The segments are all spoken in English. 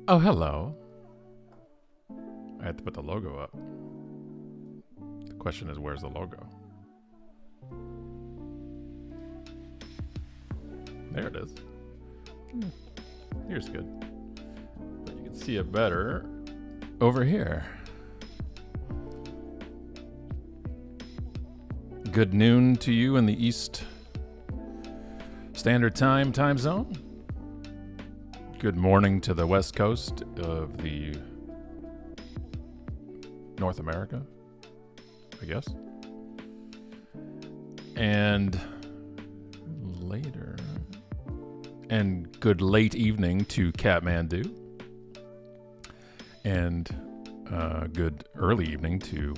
Oh, hello. I had to put the logo up. The question is, where's the logo? There it is. Here's good. But you can see it better over here. Good noon to you in the East Standard Time zone. Good morning to the West Coast of the North America, I guess. And later. And good late evening to Kathmandu. And good early evening to,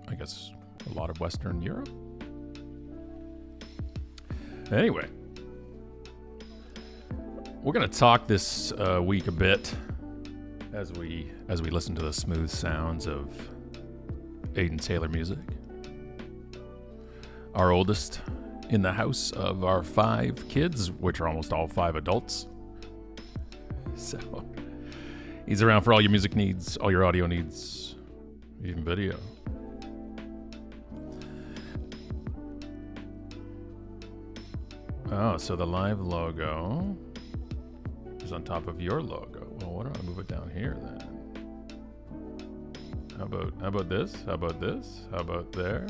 I guess, a lot of Western Europe. Anyway, we're going to talk this week a bit as we listen to the smooth sounds of Aiden Taylor music. Our oldest in the house of our 5 kids, which are almost all 5 adults. So he's around for all your music needs, all your audio needs, even video. Oh, so the live logo is on top of your logo. Well, why don't I move it down here then? How about this? How about this? How about there?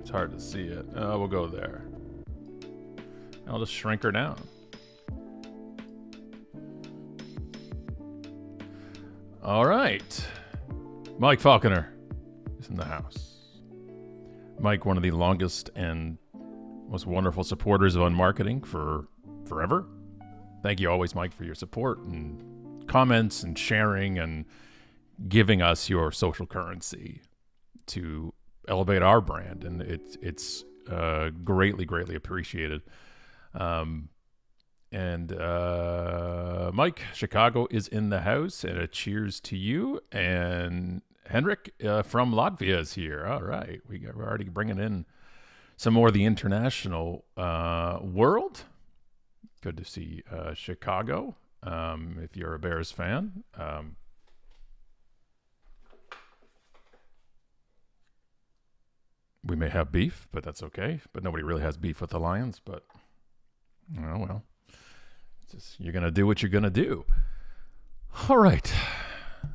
It's hard to see it. Oh, we'll go there. I'll just shrink her down. All right. Mike Falconer is in the house. Mike, one of the longest and most wonderful supporters of Unmarketing for forever. Thank you always, Mike, for your support and comments and sharing and giving us your social currency to elevate our brand. And it's greatly, greatly appreciated. Mike, Chicago is in the house, and a cheers to you. And Henrik from Latvia is here. All right. We're already bringing in some more of the international world. Good to see Chicago. If you're a Bears fan, we may have beef, but that's okay. But nobody really has beef with the Lions. But oh well, you're gonna do what you're gonna do. All right.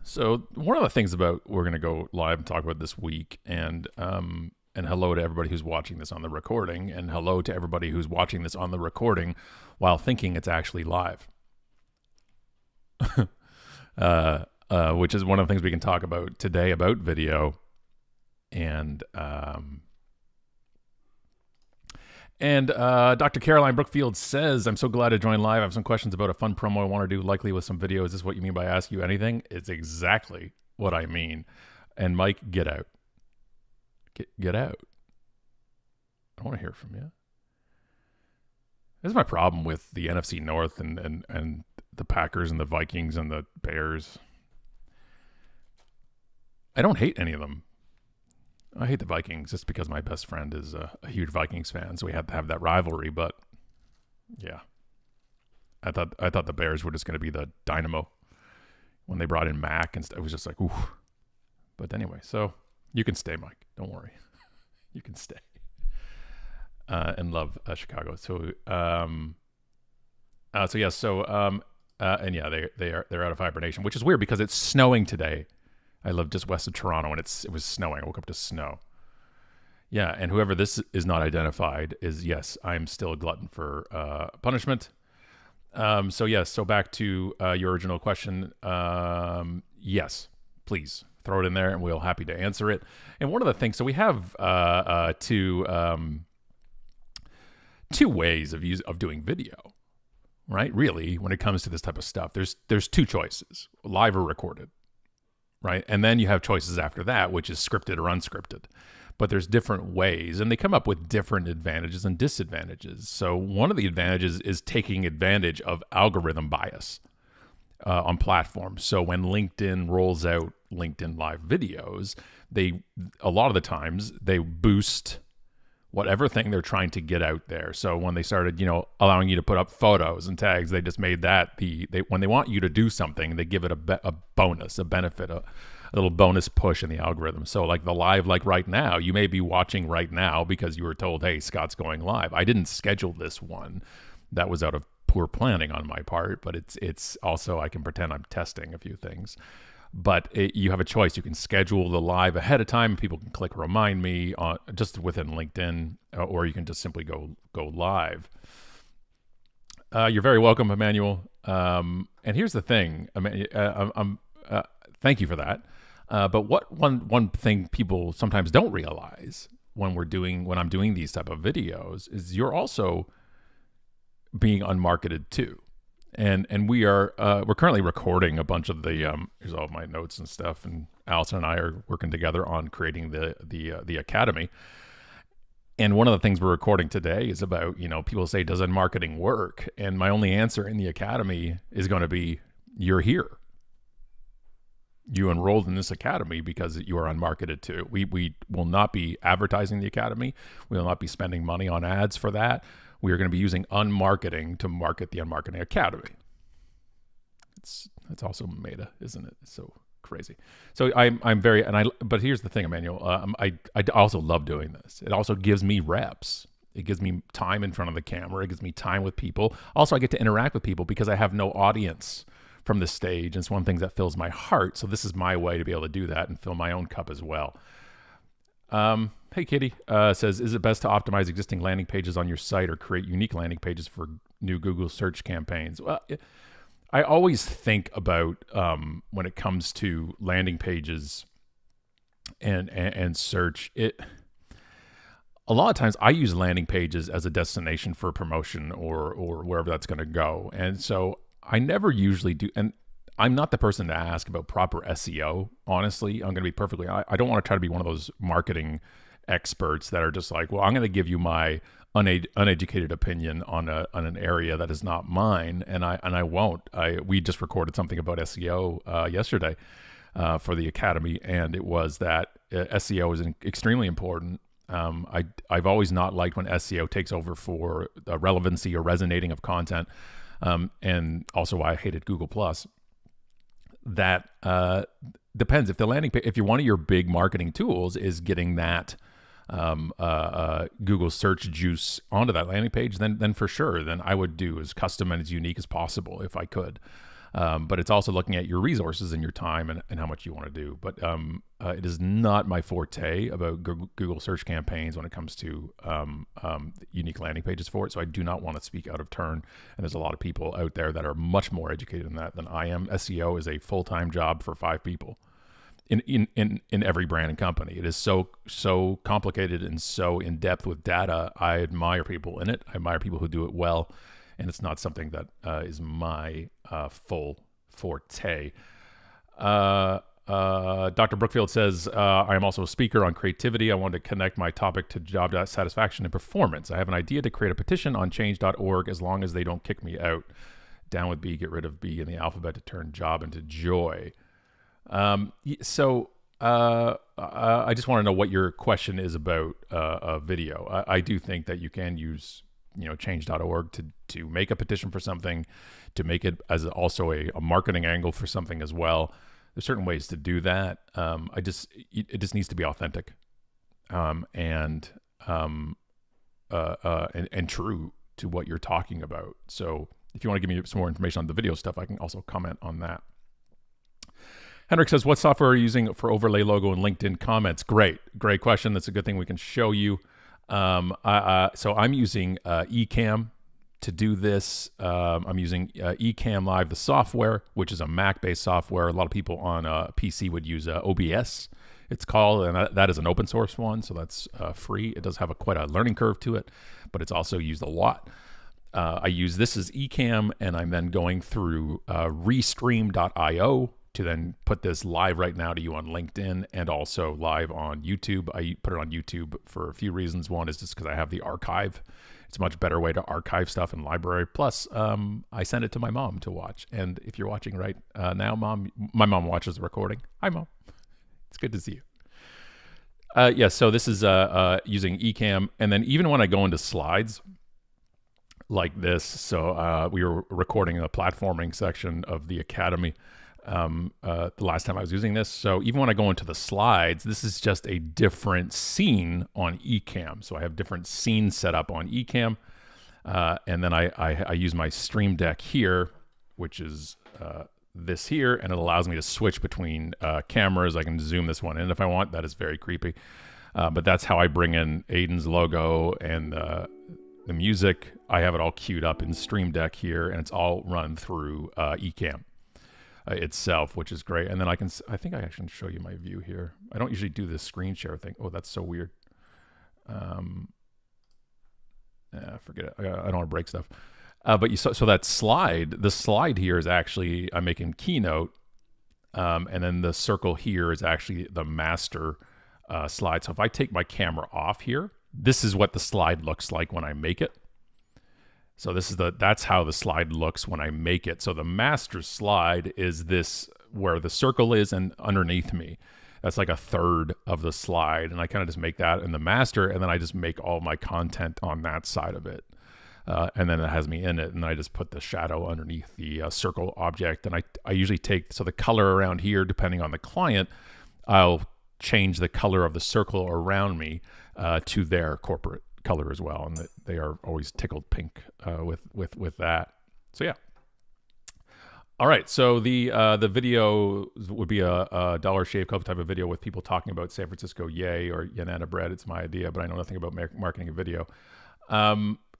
So one of the things about we're gonna go live and talk about this week, and hello to everybody who's watching this on the recording, and hello to everybody who's watching this on the recording while thinking it's actually live. Which is one of the things we can talk about today about video. And Dr. Caroline Brookfield says, I'm so glad to join live. I have some questions about a fun promo I want to do, likely with some video. Is this what you mean by ask you anything? It's exactly what I mean. And Mike, get out. Get out. I want to hear from you. This is my problem with the NFC North and the Packers and the Vikings and the Bears. I don't hate any of them. I hate the Vikings just because my best friend is a huge Vikings fan, so we had to have that rivalry. But yeah, I thought the Bears were just going to be the dynamo when they brought in Mac, and it was just like, ooh. But anyway, so you can stay, Mike. Don't worry, you can stay. And love Chicago. So and yeah, they're out of hibernation, which is weird because it's snowing today. I live just west of Toronto, and it was snowing. I woke up to snow. Yeah, and whoever this is not identified is, yes, I'm still a glutton for punishment. So back to your original question. Yes, please throw it in there, and we'll happy to answer it. And one of the things, so we have two ways of doing video, right? Really, when it comes to this type of stuff, there's 2 choices: live or recorded. Right. And then you have choices after that, which is scripted or unscripted. But there's different ways, and they come up with different advantages and disadvantages. So one of the advantages is taking advantage of algorithm bias on platforms. So when LinkedIn rolls out LinkedIn live videos, a lot of the times they boost whatever thing they're trying to get out there. So when they started, allowing you to put up photos and tags, they just made that when they want you to do something, they give it a bonus, a benefit, a little bonus push in the algorithm. So like the live, like right now, you may be watching right now because you were told, hey, Scott's going live. I didn't schedule this one. That was out of poor planning on my part, but it's also, I can pretend I'm testing a few things. But you have a choice. You can schedule the live ahead of time. People can click remind me just within LinkedIn, or you can just simply go live. You're very welcome, Emmanuel. And here's the thing, thank you for that. But what one thing people sometimes don't realize when I'm doing these type of videos is you're also being unmarketed too. And we're currently recording a bunch of the here's all of my notes and stuff, and Allison and I are working together on creating the academy. And one of the things we're recording today is about, people say, does unmarketing work? And my only answer in the academy is going to be, you're here. You enrolled in this academy because you are unmarketed too. We will not be advertising the academy. We will not be spending money on ads for that. We are going to be using unmarketing to market the Unmarketing Academy. It's also meta, isn't it? It's so crazy. So but here's the thing, Emmanuel. I also love doing this. It also gives me reps. It gives me time in front of the camera. It gives me time with people. Also, I get to interact with people because I have no audience from the stage. And it's one of the things that fills my heart. So this is my way to be able to do that and fill my own cup as well. Hey, Kitty says, is it best to optimize existing landing pages on your site or create unique landing pages for new Google search campaigns? Well, I always think about when it comes to landing pages and search. A lot of times I use landing pages as a destination for promotion or wherever that's going to go. And so I never usually do. And I'm not the person to ask about proper SEO. Honestly, I'm going to be perfectly, I don't want to try to be one of those marketing experts that are just like, well, I'm going to give you my uneducated opinion on an area that is not mine. And I won't. We just recorded something about SEO yesterday for the Academy. And it was that SEO is extremely important. I've always not liked when SEO takes over for the relevancy or resonating of content. And also why I hated Google Plus. That depends. If the landing page, if one of your big marketing tools is getting that Google search juice onto that landing page, then for sure, then I would do as custom and as unique as possible if I could. But it's also looking at your resources and your time and how much you want to do. But it is not my forte about Google search campaigns when it comes to unique landing pages for it. So I do not want to speak out of turn. And there's a lot of people out there that are much more educated in that than I am. SEO is a full-time job for 5 people in every brand and company. It is so complicated and so in depth with data. I admire people in it. I admire people who do it well. And it's not something that is my full forte. Dr. Brookfield says, I am also a speaker on creativity. I want to connect my topic to job satisfaction and performance. I have an idea to create a petition on change.org as long as they don't kick me out. Down with B, get rid of B in the alphabet to turn job into joy. So I just want to know what your question is about a video. I do think that you can use change.org to make a petition for something, to make it as also a marketing angle for something as well. There's certain ways to do that. It just needs to be authentic, and true to what you're talking about. So if you want to give me some more information on the video stuff, I can also comment on that. Henrik says, what software are you using for overlay logo and LinkedIn comments? Great question. That's a good thing we can show you. So I'm using Ecamm to do this. I'm using Ecamm Live, the software, which is a Mac-based software. A lot of people on PC would use OBS, it's called, and that is an open source one, so that's free. It does have quite a learning curve to it, but it's also used a lot. I use this as Ecamm, and I'm then going through Restream.io to then put this live right now to you on LinkedIn and also live on YouTube. I put it on YouTube for a few reasons. One is just because I have the archive. It's a much better way to archive stuff in library. Plus, I send it to my mom to watch. And if you're watching right now, Mom, my mom watches the recording. Hi, Mom. It's good to see you. Yeah, so this is using Ecamm, and then even when I go into slides like this, so we were recording a platforming section of the Academy the last time I was using this. So even when I go into the slides, this is just a different scene on Ecamm. So I have different scenes set up on Ecamm, and then I use my Stream Deck here, which is this here, and it allows me to switch between cameras. I can zoom this one in if I want. That is very creepy. But that's how I bring in Aiden's logo and the music. I have it all queued up in Stream Deck here, and it's all run through Ecamm itself, which is great. And then I think I actually can show you my view here. I don't usually do this screen share thing. Oh, that's so weird. Forget it. I don't want to break stuff. But so that slide, the slide here is actually, I'm making Keynote, and then the circle here is actually the master slide. So if I take my camera off here, this is what the slide looks like when I make it. So that's how the slide looks when I make it. So the master slide is this where the circle is, and underneath me, that's like a third of the slide. And I kind of just make that in the master, and then I just make all my content on that side of it. And then it has me in it, and I just put the shadow underneath the circle object. And I usually take, so the color around here, depending on the client, I'll change the color of the circle around me to their corporate color as well, and they are always tickled pink with that. So yeah. All right, so the video would be a Dollar Shave Club type of video with people talking about San Francisco Yay or Yanana bread. It's my idea, but I know nothing about marketing a video.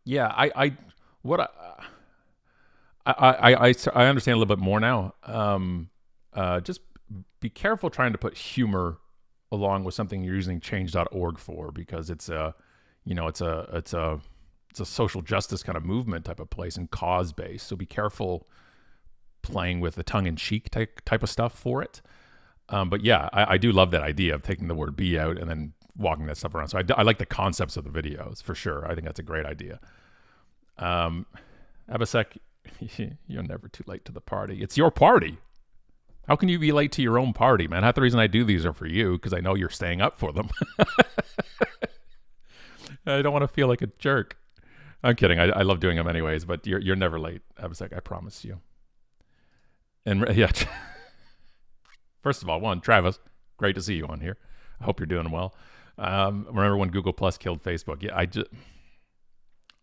Yeah, I understand a little bit more now. Just be careful trying to put humor along with something you're using change.org for, because it's a social justice kind of movement type of place and cause based. So be careful playing with the tongue-in-cheek type of stuff for it. But yeah, I do love that idea of taking the word "be" out and then walking that stuff around. So I like the concepts of the videos for sure. I think that's a great idea. Abasek, you're never too late to the party. It's your party. How can you be late to your own party, man? Half the reason I do these are for you, because I know you're staying up for them. I don't want to feel like a jerk. I'm kidding. I love doing them anyways, but you're never late, Abasek. I promise you. And yeah, first of all, Travis, great to see you on here. I hope you're doing well. Remember when Google Plus killed Facebook? Yeah,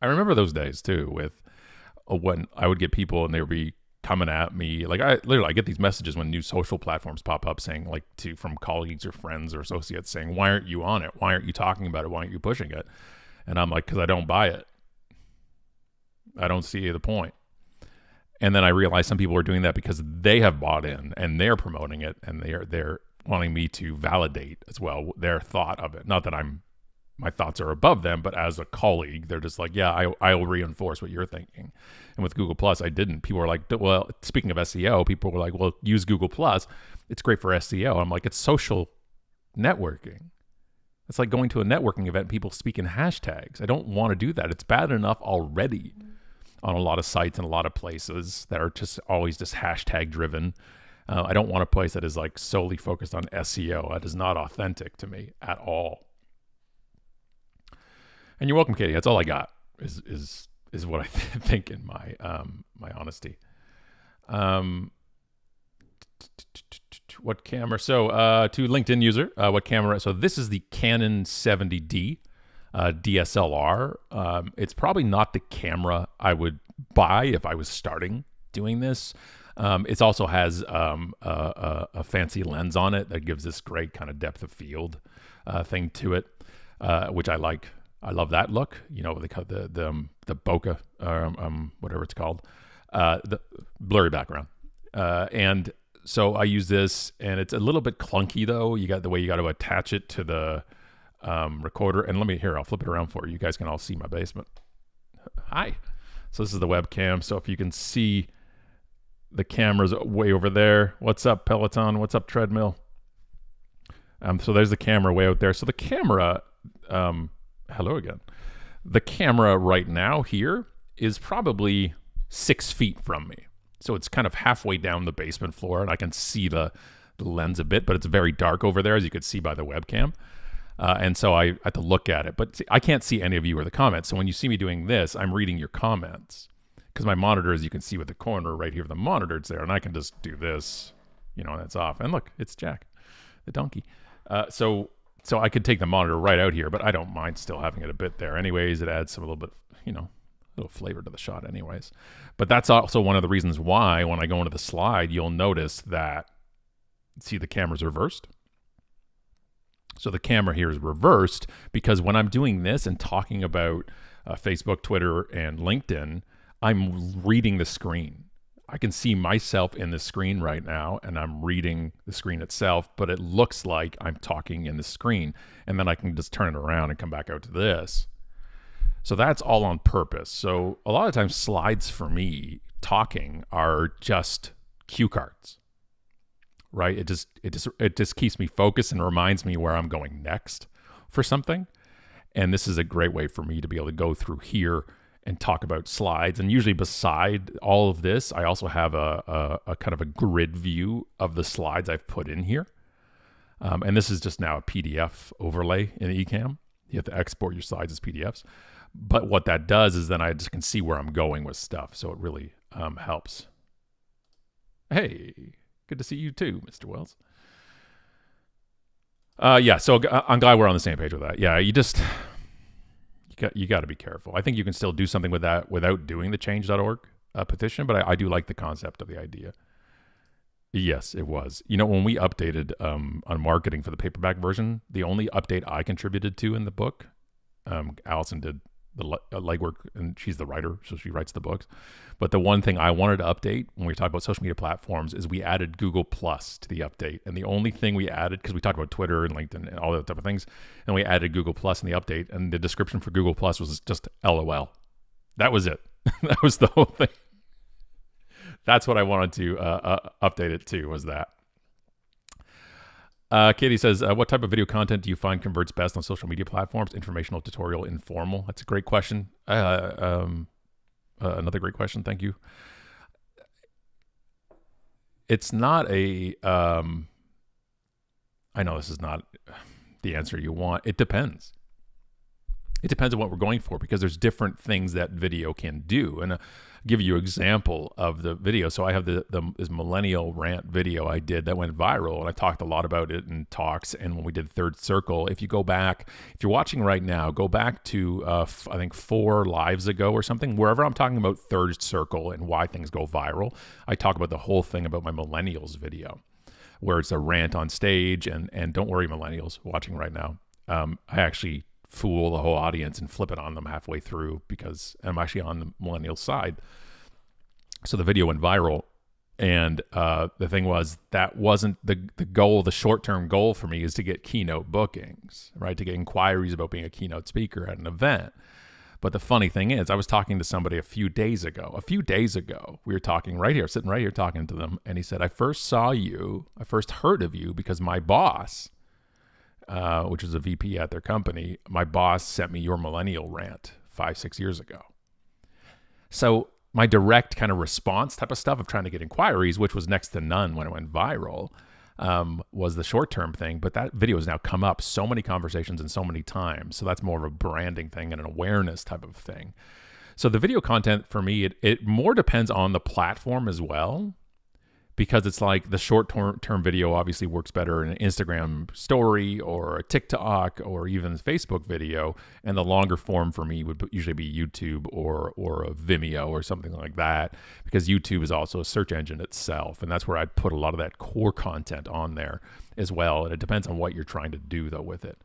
I remember those days too, with when I would get people and they would be coming at me. Like I get these messages when new social platforms pop up saying, like, from colleagues or friends or associates saying, why aren't you on it? Why aren't you talking about it? Why aren't you pushing it? And I'm like, because I don't buy it. I don't see the point. And then I realized some people are doing that because they have bought in and they're promoting it, and they're wanting me to validate as well their thought of it. Not that my thoughts are above them, but as a colleague, they're just like, yeah, I will reinforce what you're thinking. And with Google Plus, I didn't. People were like, well, speaking of SEO, people were like, well, use Google Plus. It's great for SEO. I'm like, it's social networking. It's like going to a networking event and people speak in hashtags. I don't want to do that. It's bad enough already on a lot of sites and a lot of places that are just always just hashtag driven. I don't want a place that is like solely focused on SEO. That is not authentic to me at all. And you're welcome, Katie. That's all I got is what I think in my my honesty. What camera? So to LinkedIn user, what camera? So this is the Canon 70D DSLR. It's probably not the camera I would buy if I was starting doing this. It also has a fancy lens on it that gives this great kind of depth of field thing to it, which I like. I love that look. You know, the bokeh, whatever it's called, the blurry background, and so I use this, and it's a little bit clunky though. You got the way you got to attach it to the recorder. And I'll flip it around for you. You guys can all see my basement. Hi. So this is the webcam. So if you can see, the camera's way over there. What's up, Peloton? What's up, treadmill? So there's the camera way out there. So the camera, hello again. The camera right now here is probably 6 feet from me. So it's kind of halfway down the basement floor, and I can see the lens a bit, but it's very dark over there, as you could see by the webcam. And so I had to look at it. But see, I can't see any of you or the comments. So when you see me doing this, I'm reading your comments. Because my monitor, as you can see with the corner right here of the monitor, it's there. And I can just do this, and it's off. And look, it's Jack, the donkey. So I could take the monitor right out here, but I don't mind still having it a bit there. Anyways, it adds a little bit, a little flavor to the shot anyways. But that's also one of the reasons why when I go into the slide, you'll notice that, see, the camera's reversed. So the camera here is reversed because when I'm doing this and talking about Facebook, Twitter, and LinkedIn, I'm reading the screen. I can see myself in the screen right now, and I'm reading the screen itself, but it looks like I'm talking in the screen. And then I can just turn it around and come back out to this. So that's all on purpose. So a lot of times slides for me talking are just cue cards, right? It just keeps me focused and reminds me where I'm going next for something. And this is a great way for me to be able to go through here and talk about slides. And usually beside all of this, I also have a kind of a grid view of the slides I've put in here. And this is just now a PDF overlay in Ecamm. You have to export your slides as PDFs. But what that does is then I just can see where I'm going with stuff. So it really helps. Hey, good to see you too, Mr. Wells. Yeah, so I'm glad we're on the same page with that. Yeah, you got to be careful. I think you can still do something with that without doing the change.org petition, but I do like the concept of the idea. Yes, it was. When we updated on marketing for the paperback version, the only update I contributed to in the book, Allison did the legwork, and she's the writer, so she writes the books. But the one thing I wanted to update when we talk about social media platforms is we added Google Plus to the update. And the only thing we added, because we talked about Twitter and LinkedIn and all that type of things, and we added Google Plus in the update, and the description for Google Plus was just LOL. That was it. That was the whole thing. That's what I wanted to update it to, was that. Katie says, what type of video content do you find converts best on social media platforms? Informational, tutorial, informal? That's a great question. Another great question. Thank you. It's not I know this is not the answer you want. It depends. It depends on what we're going for, because there's different things that video can do. And I'll give you an example of the video. So I have this millennial rant video I did that went viral, and I talked a lot about it in talks. And when we did Third Circle, if you go back, if you're watching right now, go back to, I think 4 lives ago or something, wherever I'm talking about Third Circle and why things go viral, I talk about the whole thing about my millennials video, where it's a rant on stage. And don't worry, millennials watching right now. I actually fool the whole audience and flip it on them halfway through, because I'm actually on the millennial side. So the video went viral, and the thing was, that wasn't the goal. The short-term goal for me is to get keynote bookings, right? To get inquiries about being a keynote speaker at an event. But the funny thing is, I was talking to somebody a few days ago, we were talking right here, sitting right here talking to them. And he said, I first heard of you because my boss, which is a VP at their company, my boss sent me your millennial rant 5-6 years ago. So my direct kind of response type of stuff of trying to get inquiries, which was next to none when it went viral, was the short-term thing. But that video has now come up so many conversations and so many times. So that's more of a branding thing and an awareness type of thing. So the video content for me, it more depends on the platform as well. Because it's like the short-term video obviously works better in an Instagram story or a TikTok or even a Facebook video. And the longer form for me would usually be YouTube or a Vimeo or something like that, because YouTube is also a search engine itself. And that's where I'd put a lot of that core content on there as well. And it depends on what you're trying to do, though, with it.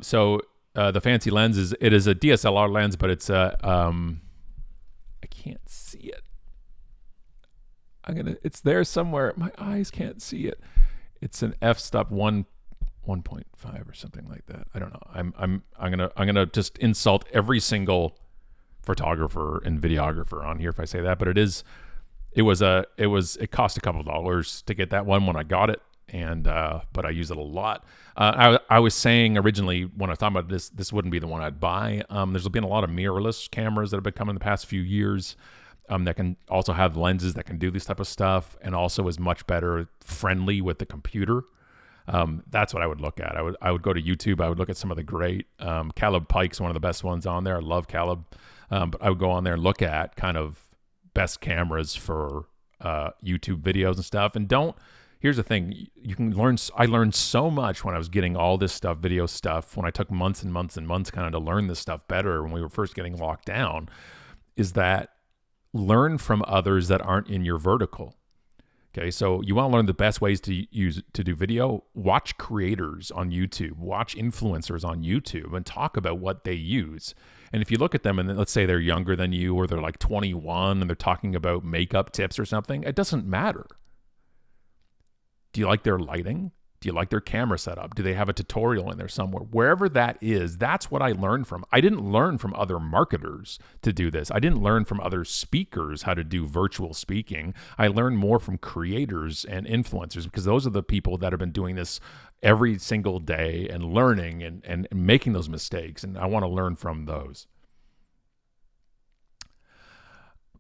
So the fancy lens is a DSLR lens, but it's I can't see it. It's there somewhere. My eyes can't see it. It's an f-stop 1.5 or something like that. I don't know. I'm gonna just insult every single photographer and videographer on here if I say that. But it cost a couple of dollars to get that one when I got it, and but I use it a lot. I was saying originally when I was talking about this wouldn't be the one I'd buy. There's been a lot of mirrorless cameras that have been coming in the past few years. That can also have lenses that can do this type of stuff, and also is much better friendly with the computer. That's what I would look at. I would go to YouTube. I would look at some of the great, Caleb Pike's one of the best ones on there. I love Caleb. But I would go on there and look at kind of best cameras for YouTube videos and stuff. And here's the thing, you can learn. I learned so much when I was getting all this stuff, video stuff, when I took months and months and months kind of to learn this stuff better when we were first getting locked down, is that learn from others that aren't in your vertical. Okay, so you want to learn the best ways to do video, watch creators on YouTube, watch influencers on YouTube and talk about what they use. And if you look at them and then let's say they're younger than you or they're like 21 and they're talking about makeup tips or something, it doesn't matter. Do you like their lighting? Do you like their camera setup? Do they have a tutorial in there somewhere? Wherever that is, that's what I learned from. I didn't learn from other marketers to do this. I didn't learn from other speakers how to do virtual speaking. I learned more from creators and influencers because those are the people that have been doing this every single day and learning and making those mistakes. And I want to learn from those.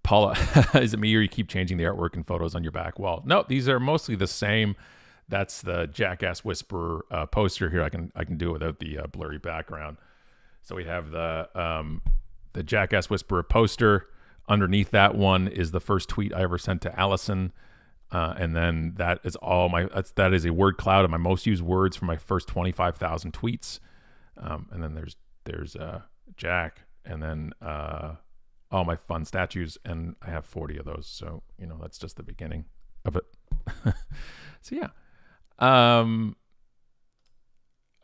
Paula, is it me or you keep changing the artwork and photos on your back wall? No, these are mostly the same. That's the Jackass Whisperer poster here. I can do it without the blurry background. So we have the Jackass Whisperer poster. Underneath that one is the first tweet I ever sent to Allison, and then that is that is a word cloud of my most used words for my first 25,000 tweets. And then there's Jack, and then all my fun statues, and I have 40 of those. So that's just the beginning of it. So yeah.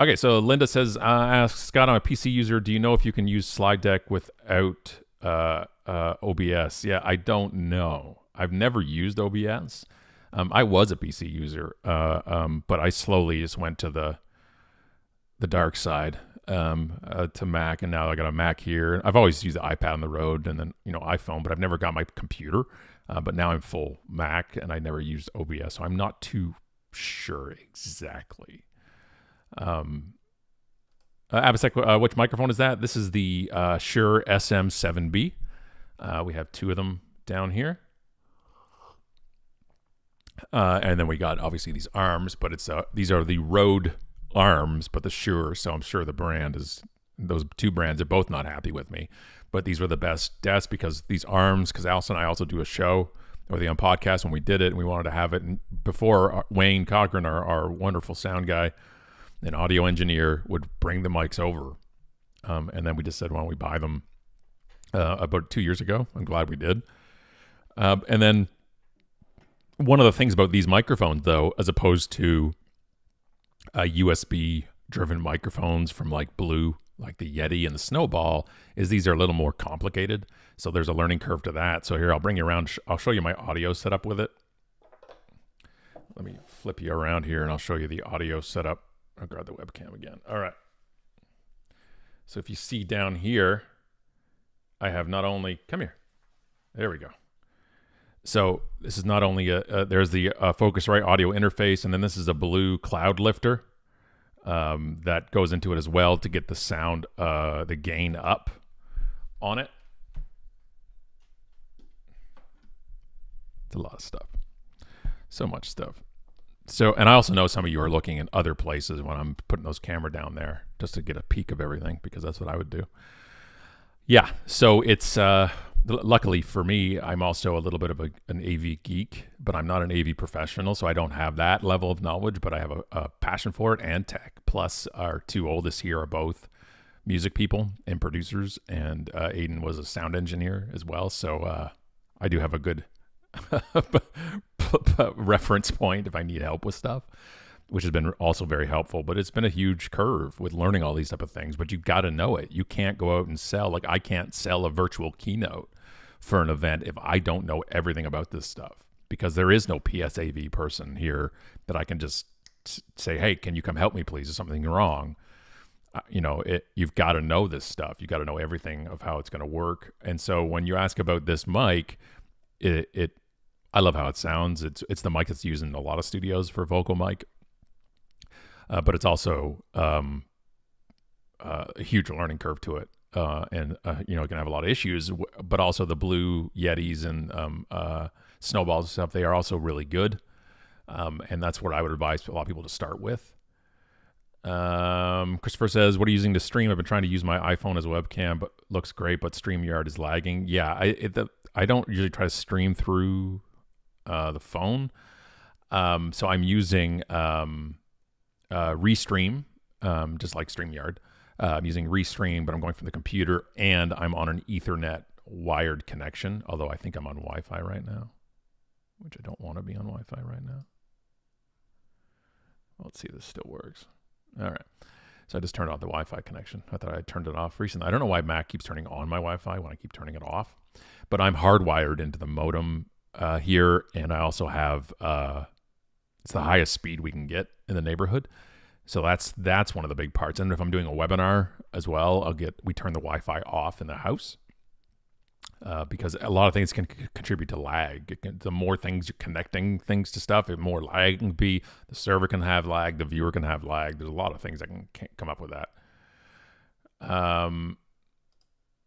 Okay, so Linda says, asks Scott, I'm a PC user. Do you know if you can use slide deck without OBS? Yeah, I don't know. I've never used OBS. I was a PC user, but I slowly just went to the dark side to Mac, and now I got a Mac here. I've always used the iPad on the road, and then iPhone, but I've never got my computer. But now I'm full Mac, and I never used OBS, so I'm not too sure exactly. Abhishek, which microphone is that? This is the Shure SM7B. We have two of them down here. And then we got obviously these arms, but these are the Rode arms, but the Shure. So I'm sure the brand is, those two brands are both not happy with me, but these were the best. That's because these arms, because Allison and I also do a show or the podcast when we did it, and we wanted to have it. And before Wayne Cochran, our wonderful sound guy and audio engineer, would bring the mics over. And then we just said, why don't we buy them about 2 years ago? I'm glad we did. And then one of the things about these microphones, though, as opposed to USB-driven microphones from like Blue, like the Yeti and the Snowball, is these are a little more complicated. So there's a learning curve to that. So here, I'll bring you around. I'll show you my audio setup with it. Let me flip you around here, and I'll show you the audio setup. I'll grab the webcam again. All right. So if you see down here, I have not only, come here. There we go. So this is not only there's the Focusrite audio interface, and then this is a Blue cloud lifter that goes into it as well to get the sound, the gain up on it. It's a lot of stuff. So much stuff. So, and I also know some of you are looking in other places when I'm putting those camera down there just to get a peek of everything, because that's what I would do. Yeah. So it's, luckily for me, I'm also a little bit of an AV geek, but I'm not an AV professional, so I don't have that level of knowledge, but I have a passion for it and tech. Plus, our two oldest here are both music people and producers, and Aiden was a sound engineer as well, so I do have a good reference point if I need help with stuff, which has been also very helpful. But it's been a huge curve with learning all these type of things, but you've got to know it. You can't go out and sell, like I can't sell a virtual keynote for an event if I don't know everything about this stuff, because there is no PSAV person here that I can just say, hey, can you come help me please? Is something wrong? You've got to know this stuff. You've got to know everything of how it's going to work. And so when you ask about this mic, I love how it sounds. It's the mic that's used in a lot of studios for vocal mic, but it's also a huge learning curve to it, and it can have a lot of issues. But also the Blue Yetis and Snowballs and stuff, they are also really good. And that's what I would advise a lot of people to start with. Christopher says, what are you using to stream? I've been trying to use my iPhone as a webcam, but looks great, but StreamYard is lagging. Yeah, I don't usually try to stream through the phone. So I'm using Restream, just like StreamYard. I'm using Restream, but I'm going from the computer, and I'm on an Ethernet wired connection, although I think I'm on Wi-Fi right now, which I don't want to be on Wi-Fi right now. Let's see if this still works. All right. So I just turned off the Wi-Fi connection. I thought I turned it off recently. I don't know why Mac keeps turning on my Wi-Fi when I keep turning it off, but I'm hardwired into the modem here, and I also have it's the highest speed we can get in the neighborhood. So that's one of the big parts. And if I'm doing a webinar as well, we turn the Wi-Fi off in the house because a lot of things can contribute to lag. The more things you're connecting things to stuff, the more lag can be. The server can have lag. The viewer can have lag. There's a lot of things that can come up with that.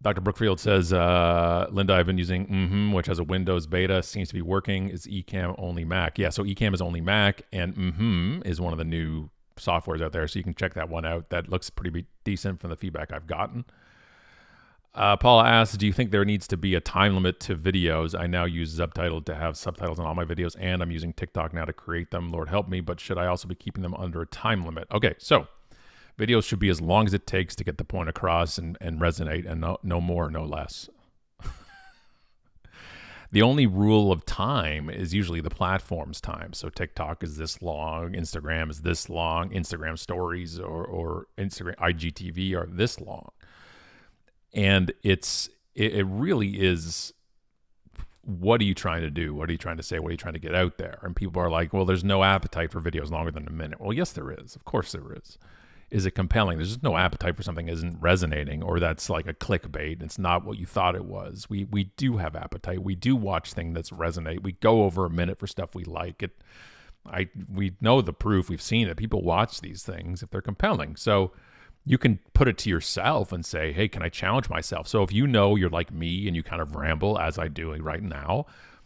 Dr. Brookfield says, Linda, I've been using which has a Windows beta, seems to be working. Is Ecamm only Mac? Yeah, so Ecamm is only Mac, and is one of the new softwares out there, so you can check that one out. That looks pretty decent from the feedback I've gotten. Paula asks, do you think there needs to be a time limit to videos? I now use Subtitled to have subtitles on all my videos, and I'm using TikTok now to create them. Lord help me, but should I also be keeping them under a time limit? Okay, so videos should be as long as it takes to get the point across and resonate, and no more, no less. The only rule of time is usually the platform's time. So TikTok is this long, Instagram is this long, Instagram stories or Instagram IGTV are this long. And it really is, what are you trying to do? What are you trying to say? What are you trying to get out there? And people are like, well, there's no appetite for videos longer than a minute. Well, yes, there is. Of course there is. Is it compelling? There's just no appetite for something that isn't resonating, or that's like a clickbait. It's not what you thought it was. We do have appetite. We do watch things that resonate. We go over a minute for stuff we like. We know the proof. We've seen it. People watch these things if they're compelling. So you can put it to yourself and say, hey, can I challenge myself? So if you know you're like me and you kind of ramble, as I do right now,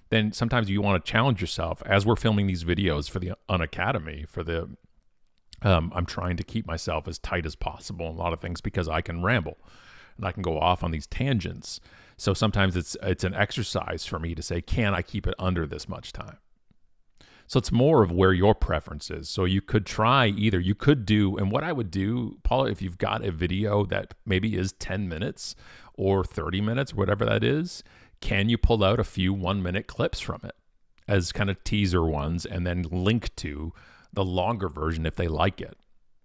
then sometimes you want to challenge yourself. As we're filming these videos for the Unacademy, for the I'm trying to keep myself as tight as possible in a lot of things because I can ramble and I can go off on these tangents. So sometimes it's an exercise for me to say, can I keep it under this much time? So it's more of where your preference is. So you could try either. You could do, and what I would do, Paula, if you've got a video that maybe is 10 minutes or 30 minutes, whatever that is, can you pull out a few 1-minute clips from it as kind of teaser ones and then link to the longer version if they like it?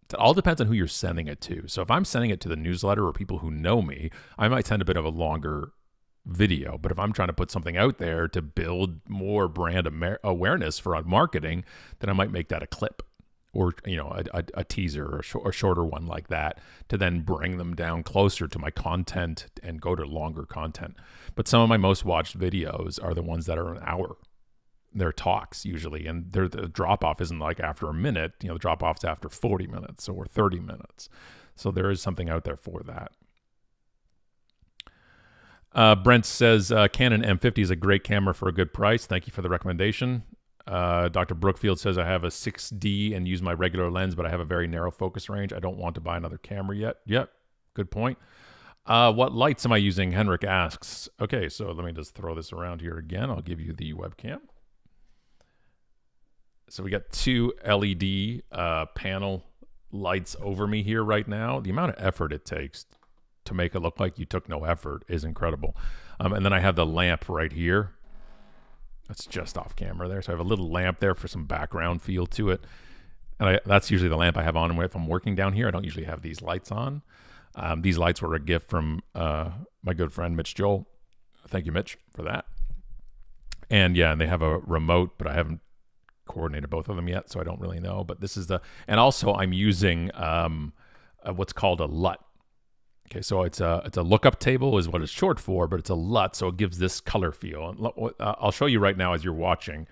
It all depends on who you're sending it to. So if I'm sending it to the newsletter or people who know me, I might send a bit of a longer video. But if I'm trying to put something out there to build more brand awareness for marketing, then I might make that a clip or a teaser or a shorter one like that to then bring them down closer to my content and go to longer content. But some of my most watched videos are the ones that are an hour. They're talks usually, and the drop-off isn't like after a minute. The drop-off's after 40 minutes or 30 minutes. So there is something out there for that. Brent says, Canon M50 is a great camera for a good price. Thank you for the recommendation. Dr. Brookfield says, I have a 6D and use my regular lens, but I have a very narrow focus range. I don't want to buy another camera yet. Yep, good point. What lights am I using? Henrik asks. Okay, so let me just throw this around here again. I'll give you the webcam. So we got two LED panel lights over me here right now. The amount of effort it takes to make it look like you took no effort is incredible. And then I have the lamp right here. That's just off camera there. So I have a little lamp there for some background feel to it. And that's usually the lamp I have on if I'm working down here. I don't usually have these lights on. These lights were a gift from my good friend, Mitch Joel. Thank you, Mitch, for that. And yeah, and they have a remote, but I haven't coordinated both of them yet, so I don't really know. But this is and also I'm using what's called a LUT. Okay, so it's a lookup table is what it's short for, but it's a LUT, so it gives this color feel. And I'll show you right now as you're watching.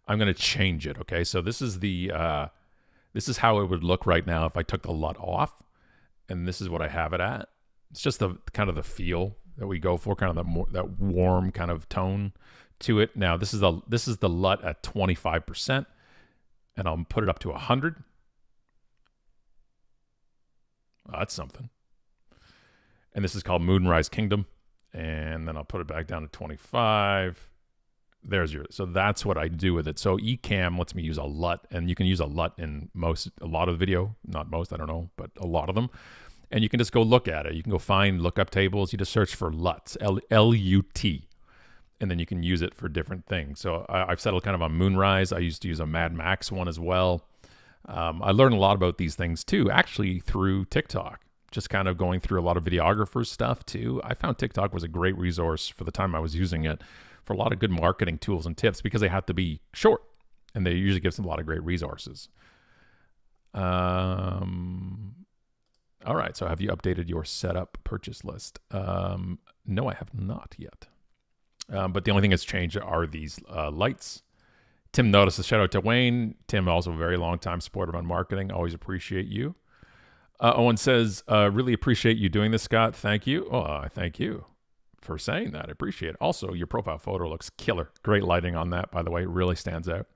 I'm going to change it. Okay, so this is this is how it would look right now if I took the LUT off, and this is what I have it at. It's just the kind of the feel that we go for, kind of that warm kind of tone to it. Now this is the LUT at 25%. and I'll put it up to 100. Oh, that's something. And this is called Moonrise Kingdom. And then I'll put it back down to 25. So that's what I do with it. So Ecamm lets me use a LUT, and you can use a LUT in a lot of video, not most, I don't know, but a lot of them. And you can just go look at it. You can go find lookup tables. You just search for LUTs, L-U-T, and then you can use it for different things. So I've settled kind of on Moonrise. I used to use a Mad Max one as well. I learned a lot about these things too, actually through TikTok. Just kind of going through a lot of videographers stuff too. I found TikTok was a great resource for the time I was using it for a lot of good marketing tools and tips, because they have to be short and they usually give some a lot of great resources. All right. So have you updated your setup purchase list? No, I have not yet. But the only thing that's changed are these lights. Tim notices. Shout out to Wayne. Tim, also a very long time supporter on marketing. Always appreciate you. Owen says, really appreciate you doing this, Scott. Thank you. Oh, thank you for saying that. I appreciate it. Also, your profile photo looks killer. Great lighting on that, by the way. It really stands out.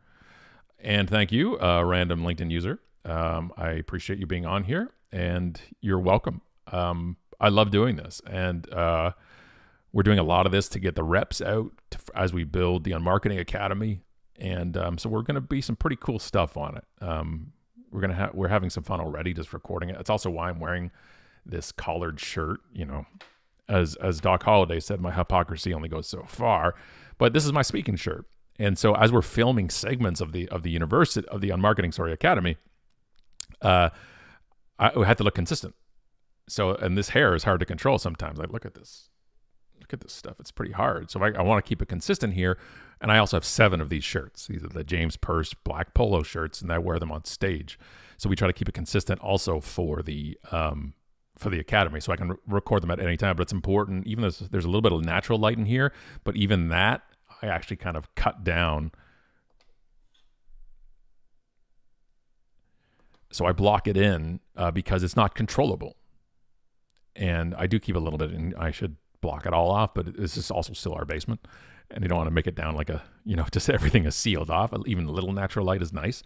And thank you, random LinkedIn user. I appreciate you being on here, and you're welcome. I love doing this, and we're doing a lot of this to get the reps out as we build the Unmarketing Academy, and so we're going to be some pretty cool stuff on it. We're having some fun already just recording it. It's also why I'm wearing this collared shirt. You know, as Doc Holliday said, my hypocrisy only goes so far. But this is my speaking shirt, and so as we're filming segments of the university of the Unmarketing Academy, I had to look consistent. So, and this hair is hard to control sometimes. Like, look at this stuff. It's pretty hard. So I want to keep it consistent here. And I also have 7 of these shirts. These are the James Purse black polo shirts, and I wear them on stage. So we try to keep it consistent also for the Academy, so I can record them at any time. But it's important, even though there's a little bit of natural light in here, but even that, I actually kind of cut down. So I block it in because it's not controllable. And I do keep a little bit, and I should block it all off, but this is also still our basement. And you don't want to make it down like just everything is sealed off. Even a little natural light is nice.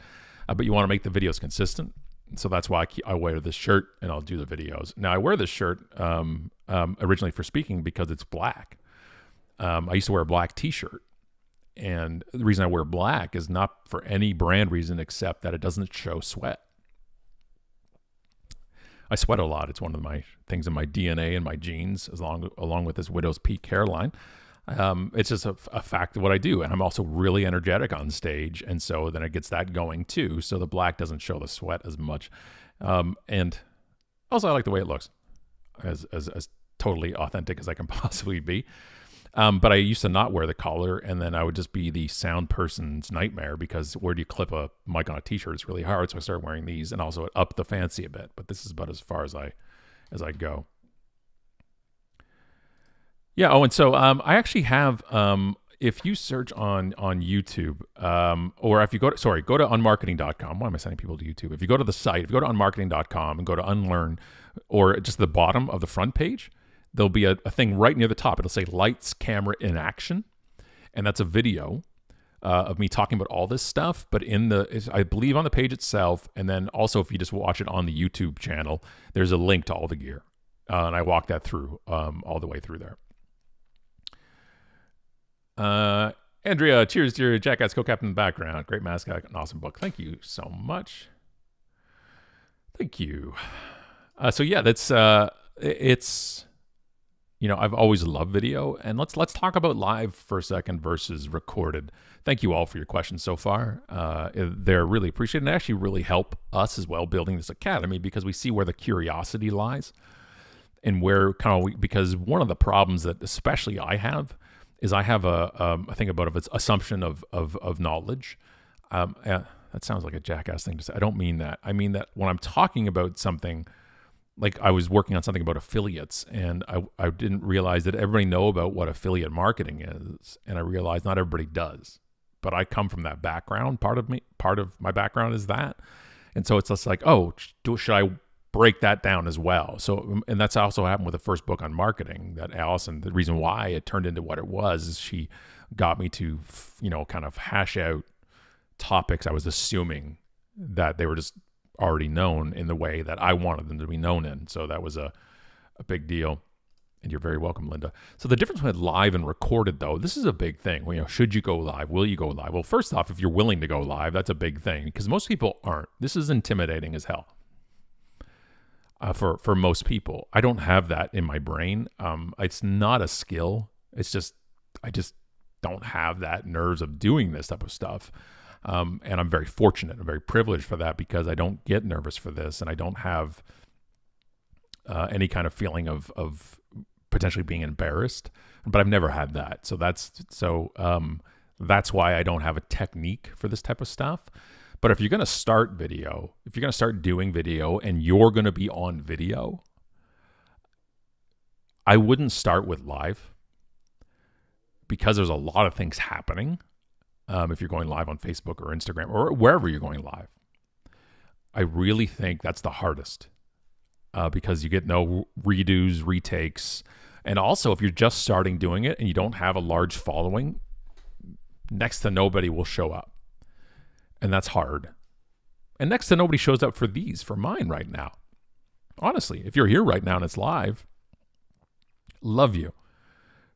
But you want to make the videos consistent. So that's why I wear this shirt and I'll do the videos. Now I wear this shirt originally for speaking because it's black. I used to wear a black t-shirt. And the reason I wear black is not for any brand reason except that it doesn't show sweat. I sweat a lot. It's one of my things in my DNA and my genes, along with this widow's peak hairline. It's just a fact of what I do. And I'm also really energetic on stage. And so then it gets that going too. So the black doesn't show the sweat as much. And also I like the way it looks, as totally authentic as I can possibly be. But I used to not wear the collar, and then I would just be the sound person's nightmare, because where do you clip a mic on a t-shirt? It's really hard. So I started wearing these, and also it upped the fancy a bit, but this is about as far as I go. Yeah. Oh, and so I actually have, if you search on YouTube, or if you go to unmarketing.com. Why am I sending people to YouTube? If you go to the site, if you go to unmarketing.com and go to unlearn, or just the bottom of the front page, there'll be a thing right near the top. It'll say lights, camera in action. And that's a video of me talking about all this stuff. But I believe on the page itself, and then also if you just watch it on the YouTube channel, there's a link to all the gear. And I walk that through all the way through there. Andrea, cheers to your Jackass co-captain in the background. Great mascot, an awesome book. Thank you so much. Thank you. So yeah, it's, I've always loved video, and let's talk about live for a second versus recorded. Thank you all for your questions so far. They're really appreciated, and they actually really help us as well building this academy, because we see where the curiosity lies, and where because one of the problems that especially I have is I have a thing about its assumption of knowledge. That sounds like a jackass thing to say. I don't mean that. I mean that when I'm talking about something, like I was working on something about affiliates, and I didn't realize that everybody know about what affiliate marketing is, and I realized not everybody does. But I come from that background. Part of my background is that, and so it's just like, oh, should I break that down as well? So, and that's also happened with the first book on marketing that Allison, the reason why it turned into what it was is she got me to, kind of hash out topics I was assuming that they were just already known in the way that I wanted them to be known in. So that was a big deal. And you're very welcome, Linda. So the difference between live and recorded, though, this is a big thing. Well, should you go live? Will you go live? Well, first off, if you're willing to go live, that's a big thing because most people aren't. This is intimidating as hell for most people. I don't have that in my brain. It's not a skill. It's just I just don't have that nerves of doing this type of stuff. And I'm very fortunate. I'm very privileged for that because I don't get nervous for this, and I don't have any kind of feeling of potentially being embarrassed, but I've never had that. So that's why I don't have a technique for this type of stuff. But if you're going to start video, if you're going to start doing video and you're going to be on video, I wouldn't start with live because there's a lot of things happening. If you're going live on Facebook or Instagram or wherever you're going live, I really think that's the hardest because you get no redos, retakes. And also, if you're just starting doing it and you don't have a large following, next to nobody will show up. And that's hard. And next to nobody shows up for mine right now. Honestly, if you're here right now and it's live, love you.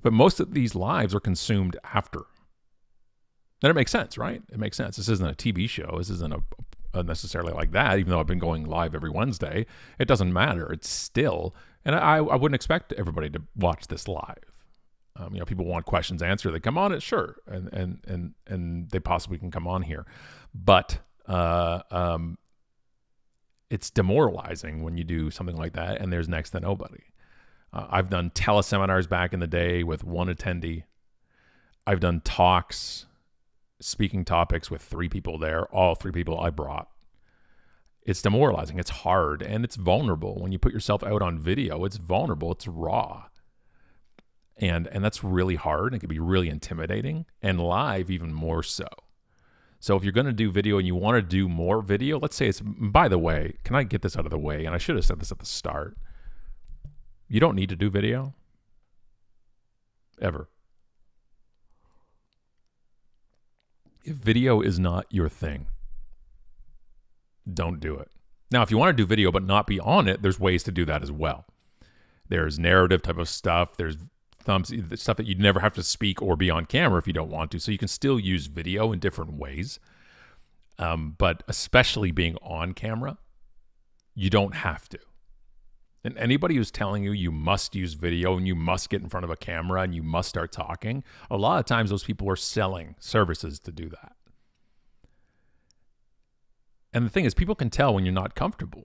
But most of these lives are consumed after. Then it makes sense, right? It makes sense. This isn't a TV show. This isn't a necessarily like that, even though I've been going live every Wednesday. It doesn't matter. It's still... And I wouldn't expect everybody to watch this live. People want questions answered. They come on it, sure, and they possibly can come on here, but it's demoralizing when you do something like that and there's next to nobody. I've done teleseminars back in the day with one attendee. I've done talks, speaking topics with 3 people there, all 3 people I brought. It's demoralizing. It's hard and it's vulnerable. When you put yourself out on video, it's vulnerable. It's raw. And that's really hard. It can be really intimidating, and live even more so. So if you're going to do video and you want to do more video, let's say by the way, can I get this out of the way? And I should have said this at the start. You don't need to do video. Ever. If video is not your thing, don't do it. Now, if you want to do video but not be on it, there's ways to do that as well. There's narrative type of stuff. There's stuff that you'd never have to speak or be on camera if you don't want to. So you can still use video in different ways. But especially being on camera, you don't have to. And anybody who's telling you you must use video and you must get in front of a camera and you must start talking, a lot of times those people are selling services to do that. And the thing is, people can tell when you're not comfortable.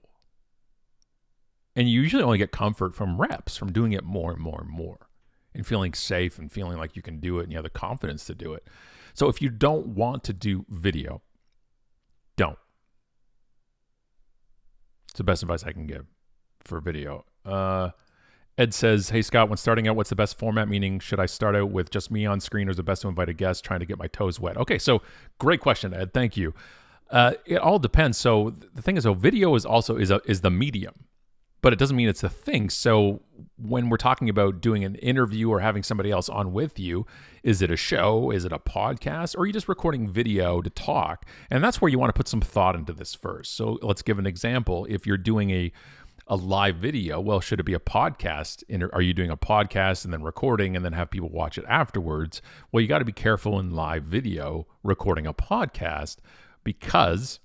And you usually only get comfort from reps, from doing it more and more and more, and feeling safe and feeling like you can do it and you have the confidence to do it. So if you don't want to do video, don't. It's the best advice I can give for video. Ed says, hey, Scott, when starting out, what's the best format? Meaning, should I start out with just me on screen, or is it best to invite a guest trying to get my toes wet? Okay, so great question, Ed. Thank you. It all depends. So the thing is, video is also is the medium, but it doesn't mean it's the thing. So when we're talking about doing an interview or having somebody else on with you, is it a show? Is it a podcast? Or are you just recording video to talk? And that's where you want to put some thought into this first. So let's give an example. If you're doing a live video, well, should it be a podcast? Are you doing a podcast and then recording and then have people watch it afterwards? Well, you got to be careful in live video recording a podcast, because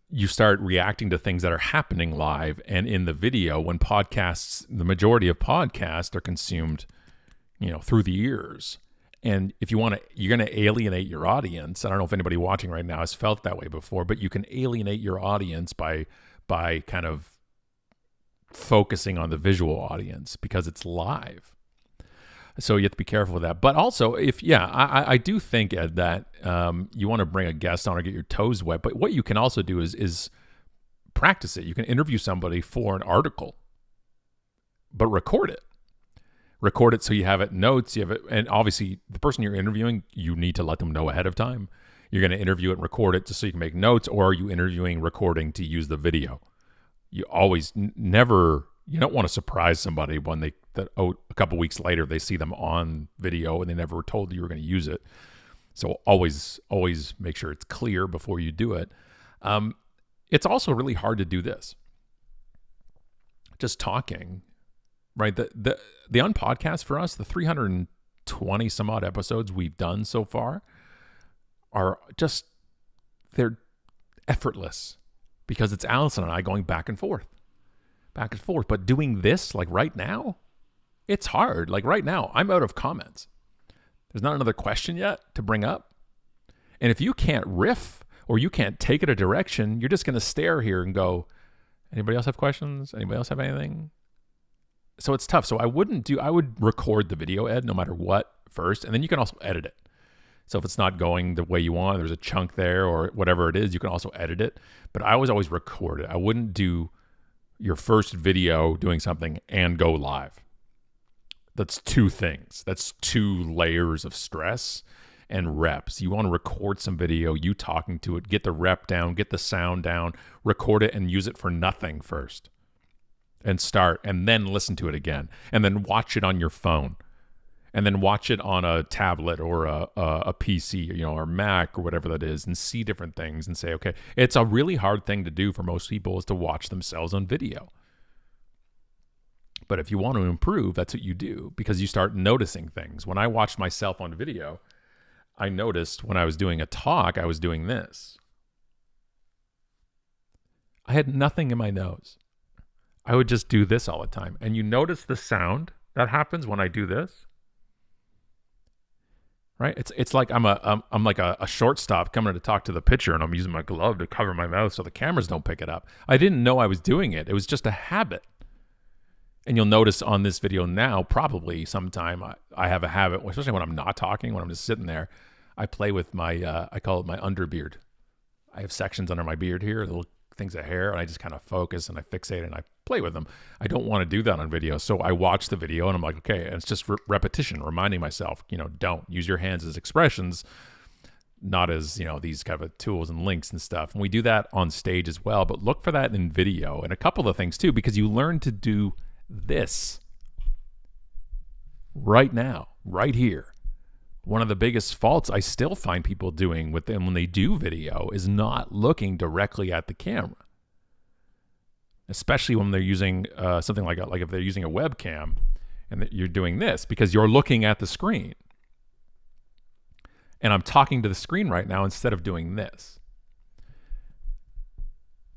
you start reacting to things that are happening live. And in the video, when podcasts, the majority of podcasts are consumed, through the ears. And if you want to, you're going to alienate your audience. I don't know if anybody watching right now has felt that way before, but you can alienate your audience by kind of focusing on the visual audience because it's live. So you have to be careful with that. But also, I do think, Ed, that you want to bring a guest on or get your toes wet. But what you can also do is practice it. You can interview somebody for an article, but record it. Record it so you have it notes. You have it, and obviously, the person you're interviewing, you need to let them know ahead of time. You're going to interview it and record it just so you can make notes, or are you interviewing, recording to use the video? You always you don't want to surprise somebody when a couple weeks later they see them on video and they never told you were going to use it. So always make sure it's clear before you do it. It's also really hard to do this. Just talking, right? The Unpodcast for us, the 320 some odd episodes we've done so far are just, they're effortless because it's Allison and I going back and forth. But doing this, like right now, it's hard. Like right now, I'm out of comments. There's not another question yet to bring up. And if you can't riff or you can't take it a direction, you're just going to stare here and go, anybody else have questions? Anybody else have anything? So it's tough. So I would record the video, Ed, no matter what first, and then you can also edit it. So if it's not going the way you want, there's a chunk there or whatever it is, you can also edit it. But I was always record it. I wouldn't do your first video doing something and go live. That's two things. That's two layers of stress and reps. You want to record some video, you talking to it, get the rep down, get the sound down, record it and use it for nothing first. And start, and then listen to it again. And then watch it on your phone. And then watch it on a tablet or a PC, or Mac or whatever that is, and see different things and say, okay, it's a really hard thing to do for most people is to watch themselves on video. But if you want to improve, that's what you do because you start noticing things. When I watched myself on video, I noticed when I was doing a talk, I was doing this. I had nothing in my nose. I would just do this all the time. And you notice the sound that happens when I do this? Right? It's like I'm like a shortstop coming to talk to the pitcher and I'm using my glove to cover my mouth so the cameras don't pick it up. I didn't know I was doing it. It was just a habit. And you'll notice on this video now, probably sometime I have a habit, especially when I'm not talking, when I'm just sitting there, I play with my, I call it my underbeard. I have sections under my beard here, little things of hair, and I just kind of focus and I fixate and I play with them. I don't want to do that on video. So I watch the video and I'm like, okay, and it's just repetition, reminding myself, don't use your hands as expressions, not as, these kind of tools and links and stuff. And we do that on stage as well, but look for that in video and a couple of things too, because you learn to do this right now, right here. One of the biggest faults I still find people doing with them when they do video is not looking directly at the camera, especially when they're using something like if they're using a webcam and that you're doing this because you're looking at the screen. And I'm talking to the screen right now instead of doing this.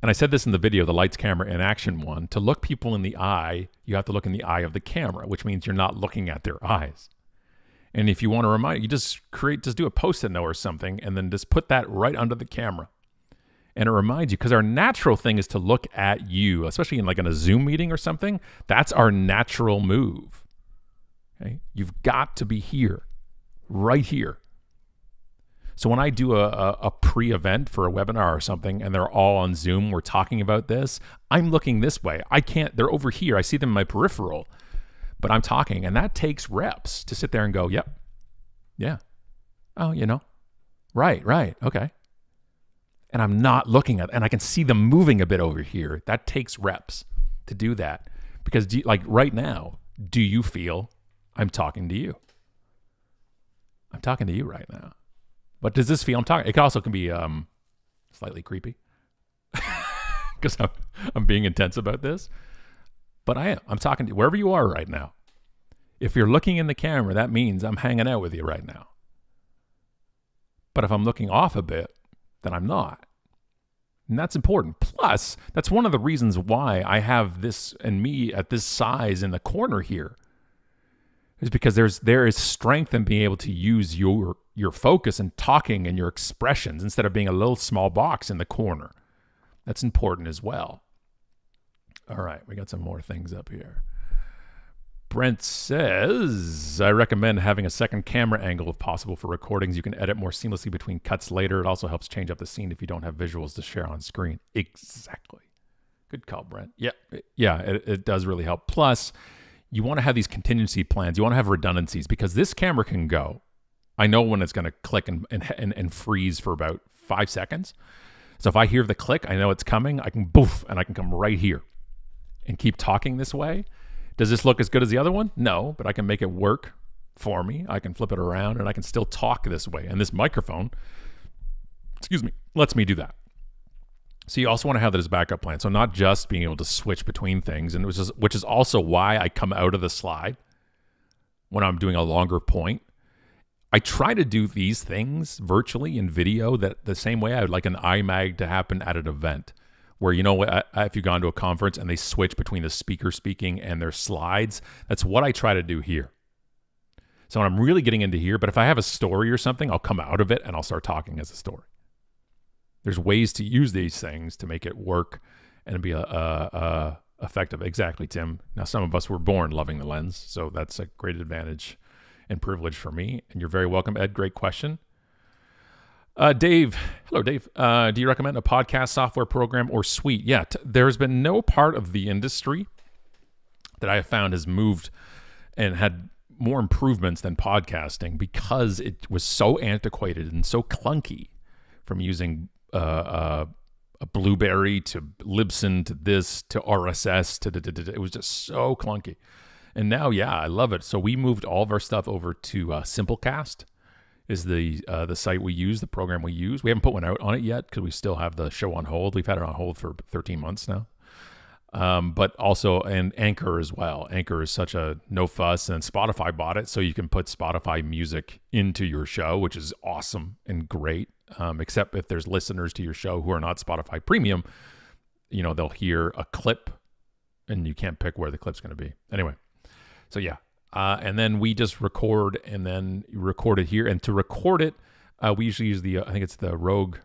And I said this in the video, the lights, camera, and action one. To look people in the eye, you have to look in the eye of the camera, which means you're not looking at their eyes. And if you want to remind, you just do a Post-it note or something, and then just put that right under the camera. And it reminds you, because our natural thing is to look at you, especially in a Zoom meeting or something. That's our natural move. Okay? You've got to be here, right here. So when I do a pre-event for a webinar or something, and they're all on Zoom, we're talking about this, I'm looking this way. They're over here. I see them in my peripheral. But I'm talking, and that takes reps to sit there and go, yep, yeah, oh, right, okay. And I'm not looking at, and I can see them moving a bit over here. That takes reps to do that. Because right now, do you feel I'm talking to you? I'm talking to you right now. But does this feel I'm talking? It also can be slightly creepy because I'm being intense about this. But I am. I'm talking to you wherever you are right now. If you're looking in the camera, that means I'm hanging out with you right now. But if I'm looking off a bit, then I'm not. And that's important. Plus, that's one of the reasons why I have this and me at this size in the corner here. Is because there is strength in being able to use your focus and talking and your expressions instead of being a little small box in the corner. That's important as well. All right, we got some more things up here. Brent says, I recommend having a second camera angle if possible for recordings. You can edit more seamlessly between cuts later. It also helps change up the scene if you don't have visuals to share on screen. Exactly. Good call, Brent. Yeah, it does really help. Plus, you want to have these contingency plans. You want to have redundancies because this camera can go. I know when it's going to click and freeze for about 5 seconds. So if I hear the click, I know it's coming. I can boof, and I can come right here and keep talking this way. Does this look as good as the other one? No, but I can make it work for me. I can flip it around and I can still talk this way. And this microphone, lets me do that. So you also want to have that as backup plan. So not just being able to switch between things, and which is also why I come out of the slide when I'm doing a longer point. I try to do these things virtually in video that the same way I would like an iMag to happen at an event, where, you know, if you've gone to a conference and they switch between the speaker speaking and their slides, that's what I try to do here. So when I'm really getting into here, but if I have a story or something, I'll come out of it and I'll start talking as a story. There's ways to use these things to make it work and be effective. Exactly, Tim. Now, some of us were born loving the lens, so that's a great advantage and privilege for me. And you're very welcome, Ed. Great question. Dave. Hello, Dave. Do you recommend a podcast software program or suite? Yeah, there's been no part of the industry that I have found has moved and had more improvements than podcasting, because it was so antiquated and so clunky, from using a Blueberry to Libsyn to this to RSS to it was just so clunky. And now, yeah, I love it. So we moved all of our stuff over to Simplecast is the site we use, the program we use. We haven't put one out on it yet because we still have the show on hold. We've had it on hold for 13 months now. But also, and Anchor as well. Anchor is such a no fuss, and Spotify bought it, so you can put Spotify music into your show, which is awesome and great. Except if there's listeners to your show who are not Spotify Premium, you know, they'll hear a clip and you can't pick where the clip's going to be. Anyway, so yeah. And then we just record, and then you record it here. And to record it, we usually use I think it's the Rogue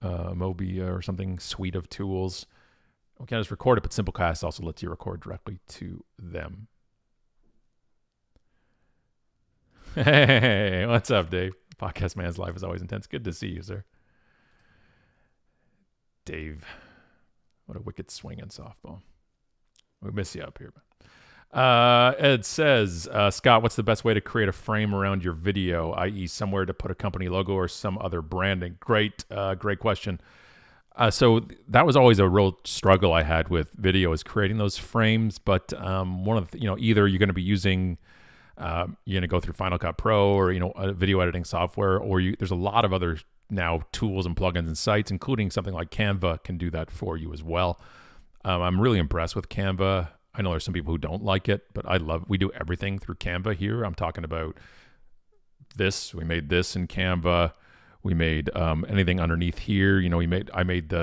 Mobi or something suite of tools. We can just record it, but Simplecast also lets you record directly to them. Hey, what's up, Dave? Podcast man's life is always intense. Good to see you, sir. Dave, what a wicked swing and softball. We miss you up here. Ed says, Scott, what's the best way to create a frame around your video, i.e. somewhere to put a company logo or some other branding? Great question. So that was always a real struggle I had with video, is creating those frames. But one of the, either you're going to be using, you're going to go through Final Cut Pro or, a video editing software, or there's a lot of other now tools and plugins and sites, including something like Canva can do that for you as well. I'm really impressed with Canva. I know there's some people who don't like it, but we do everything through Canva here. I'm talking about this. We made this in Canva. We made anything underneath here. I made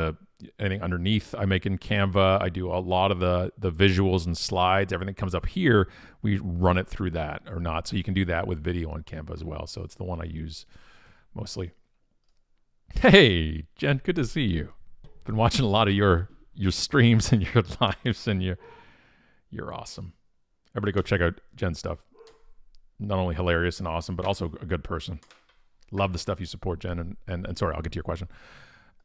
anything underneath I make in Canva. I do a lot of the visuals and slides. Everything comes up here. We run it through that or not. So you can do that with video on Canva as well. So it's the one I use mostly. Hey, Jen, good to see you. Been watching a lot of your streams and your lives, and you're awesome. Everybody go check out Jen's stuff. Not only hilarious and awesome, but also a good person. Love the stuff you support, Jen. And sorry, I'll get to your question.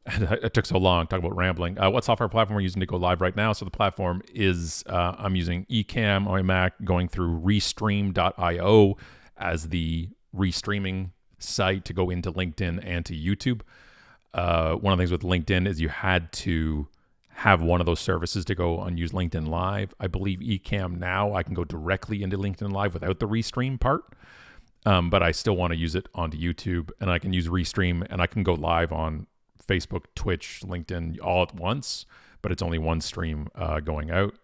It took so long. Talk about rambling. What software platform are you using to go live right now? So the platform is, I'm using Ecamm on my Mac, going through Restream.io as the restreaming site to go into LinkedIn and to YouTube. One of the things with LinkedIn is you had to have one of those services to go and use LinkedIn Live. I believe Ecamm now, I can go directly into LinkedIn Live without the Restream part. But I still want to use it onto YouTube, and I can use Restream, and I can go live on Facebook, Twitch, LinkedIn all at once, but it's only one stream going out.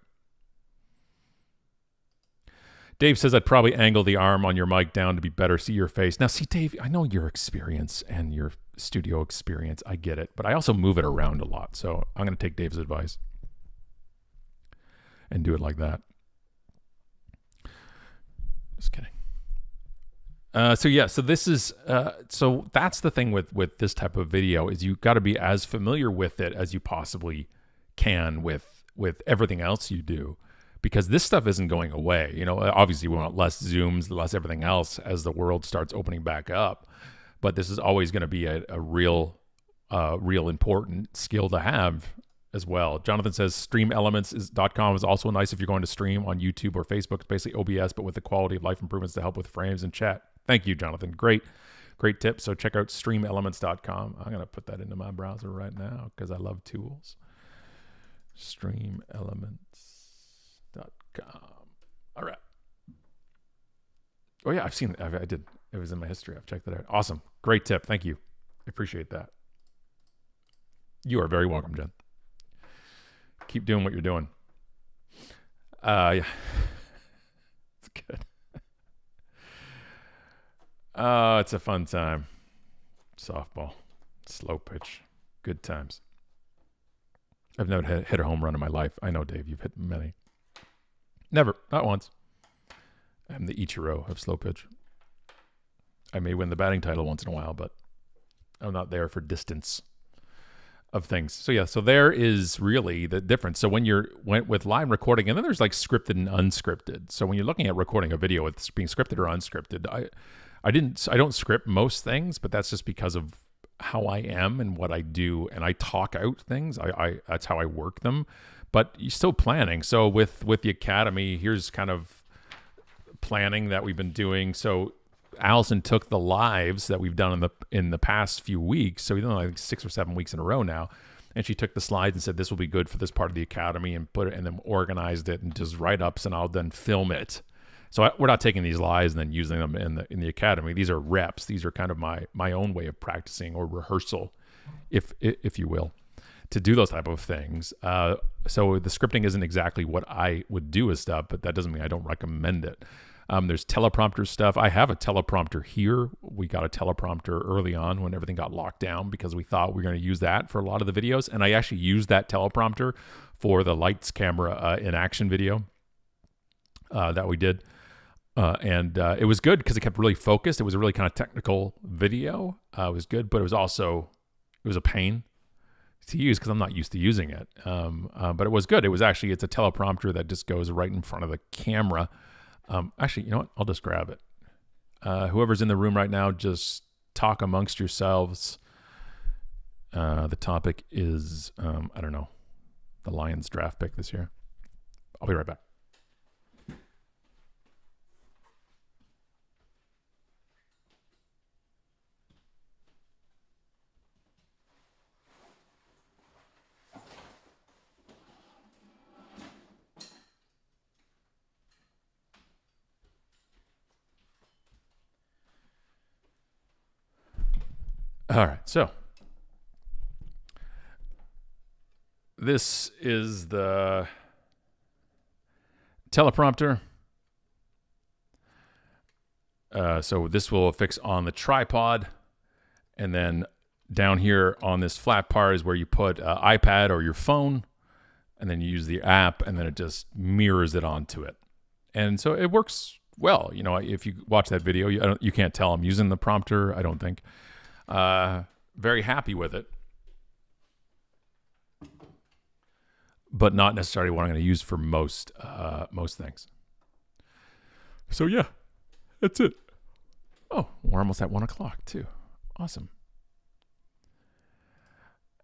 Dave says I'd probably angle the arm on your mic down to be better see your face. Now, see, Dave, I know your experience and your studio experience. I get it, but I also move it around a lot. So I'm going to take Dave's advice and do it like that. Just kidding. So this is, so that's the thing with this type of video is you've got to be as familiar with it as you possibly can with everything else you do, because this stuff isn't going away. Obviously we want less Zooms, less everything else as the world starts opening back up, but this is always going to be a real important skill to have as well. Jonathan says streamelements.com is also nice if you're going to stream on YouTube or Facebook. It's basically OBS, but with the quality of life improvements to help with frames and chat. Thank you, Jonathan. Great tip. So check out streamelements.com. I'm going to put that into my browser right now because I love tools. Streamelements.com. All right. Oh yeah, I've seen it. I did. It was in my history. I've checked that out. Awesome. Great tip. Thank you. I appreciate that. You are very welcome, Jen. Keep doing what you're doing. Yeah. It's good. Oh, it's a fun time. Softball. Slow pitch. Good times. I've never hit a home run in my life. I know, Dave, you've hit many. Never. Not once. I'm the Ichiro of slow pitch. I may win the batting title once in a while, but I'm not there for distance of things. So yeah, so there is really the difference. So when you're went with live recording, and then there's like scripted and unscripted. So when you're looking at recording a video, it's being scripted or unscripted. I don't script most things, but that's just because of how I am and what I do, and I talk out things. I that's how I work them. But you're still planning. So with the Academy, here's kind of planning that we've been doing. So Allison took the lives that we've done in the past few weeks. So we've done like 6 or 7 weeks in a row now. And she took the slides and said, this will be good for this part of the Academy, and put it, and then organized it and just write-ups, and I'll then film it. So we're not taking these lives and then using them in the Academy. These are reps. These are kind of my own way of practicing, or rehearsal, if you will, to do those type of things. So the scripting isn't exactly what I would do as stuff, but that doesn't mean I don't recommend it. There's teleprompter stuff. I have a teleprompter here. We got a teleprompter early on when everything got locked down, because we thought we were going to use that for a lot of the videos. And I actually used that teleprompter for the lights, camera, in action video that we did. And it was good because it kept really focused. It was a really kind of technical video. It was good, but it was a pain to use because I'm not used to using it. But it was good. It's a teleprompter that just goes right in front of the camera. Actually, you know what? I'll just grab it. Whoever's in the room right now, just talk amongst yourselves. The topic is, I don't know, the Lions draft pick this year. I'll be right back. All right, so this is the teleprompter. So this will affix on the tripod, and then down here on this flat part is where you put iPad or your phone, and then you use the app, and then it just mirrors it onto it. And so it works well. You know, if you watch that video, you can't tell I'm using the prompter, I don't think. Very happy with it, but not necessarily what I'm going to use for most things. So yeah, that's it. Oh, we're almost at 1 o'clock too. Awesome.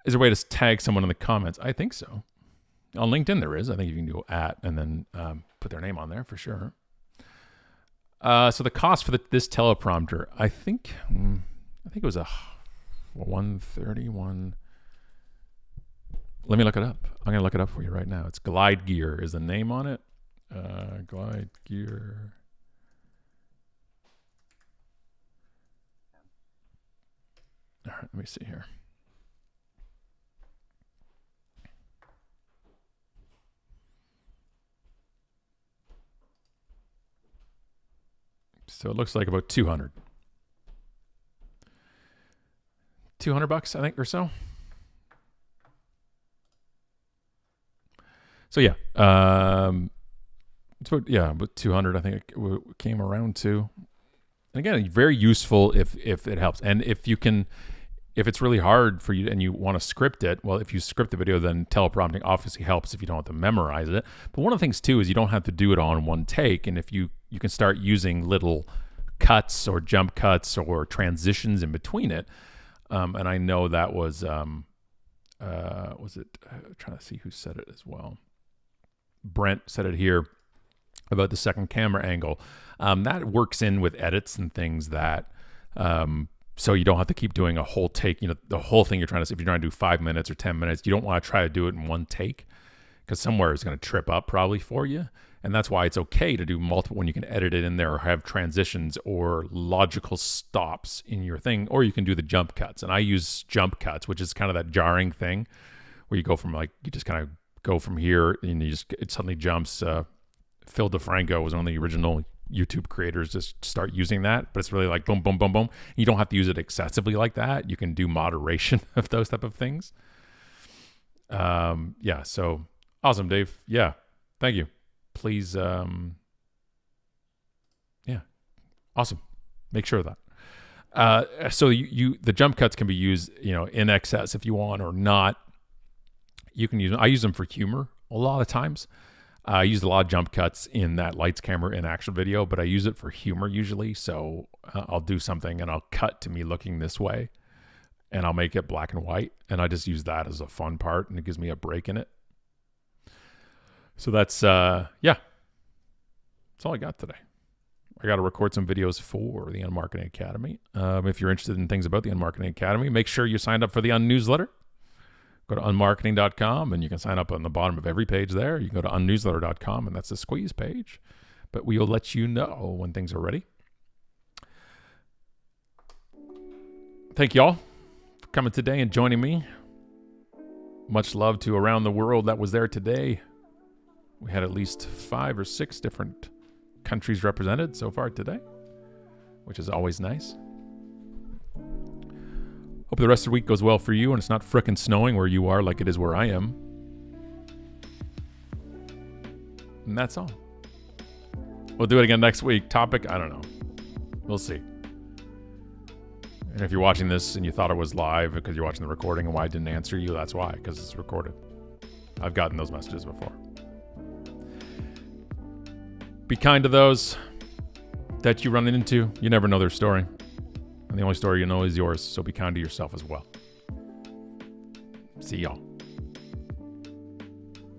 Is there a way to tag someone in the comments? I think so. On LinkedIn there is. I think you can do @ and then put their name on there for sure. So the cost for this teleprompter, I think it was a 131. Let me look it up. I'm going to look it up for you right now. It's Glide Gear is the name on it. Glide Gear. All right, let me see here. So it looks like about 200. $200, I think, or so. So yeah, it's about 200. I think it came around to. And again, very useful if it helps, and if it's really hard for you and you want to script it. Well, if you script the video, then teleprompting obviously helps if you don't have to memorize it. But one of the things too is you don't have to do it on one take, and if you can start using little cuts or jump cuts or transitions in between it. And I know that was it? I'm trying to see who said it as well. Brent said it here about the second camera angle. That works in with edits and things that, so you don't have to keep doing a whole take. You know, the whole thing you're trying to, if you're trying to do 5 minutes or 10 minutes, you don't want to try to do it in one take because somewhere it's going to trip up probably for you. And that's why it's okay to do multiple when you can edit it in there or have transitions or logical stops in your thing, or you can do the jump cuts. And I use jump cuts, which is kind of that jarring thing where you go from like, you just kind of go from here and it suddenly jumps. Phil DeFranco was one of the original YouTube creators to start using that, but it's really like boom, boom, boom, boom. You don't have to use it excessively like that. You can do moderation of those type of things. Yeah, so awesome, Dave. Yeah, thank you. Please, yeah, awesome. Make sure of that. So the jump cuts can be used, in excess if you want or not. You can use them. I use them for humor a lot of times. I used a lot of jump cuts in that lights, camera, and action video, but I use it for humor usually. So I'll do something and I'll cut to me looking this way and I'll make it black and white. And I just use that as a fun part and it gives me a break in it. So that's, yeah, that's all I got today. I got to record some videos for the Unmarketing Academy. If you're interested in things about the Unmarketing Academy, make sure you signed up for the Unnewsletter. Go to unmarketing.com and you can sign up on the bottom of every page there. You can go to unnewsletter.com and that's the squeeze page. But we will let you know when things are ready. Thank you all for coming today and joining me. Much love to around the world that was there today. We had at least 5 or 6 different countries represented so far today, which is always nice. Hope the rest of the week goes well for you and it's not frickin' snowing where you are like it is where I am. And that's all. We'll do it again next week. Topic, I don't know. We'll see. And if you're watching this and you thought it was live because you're watching the recording and why I didn't answer you, that's why, because it's recorded. I've gotten those messages before. Be kind to those that you run into. You never know their story. And the only story you know is yours, so be kind to yourself as well. See y'all.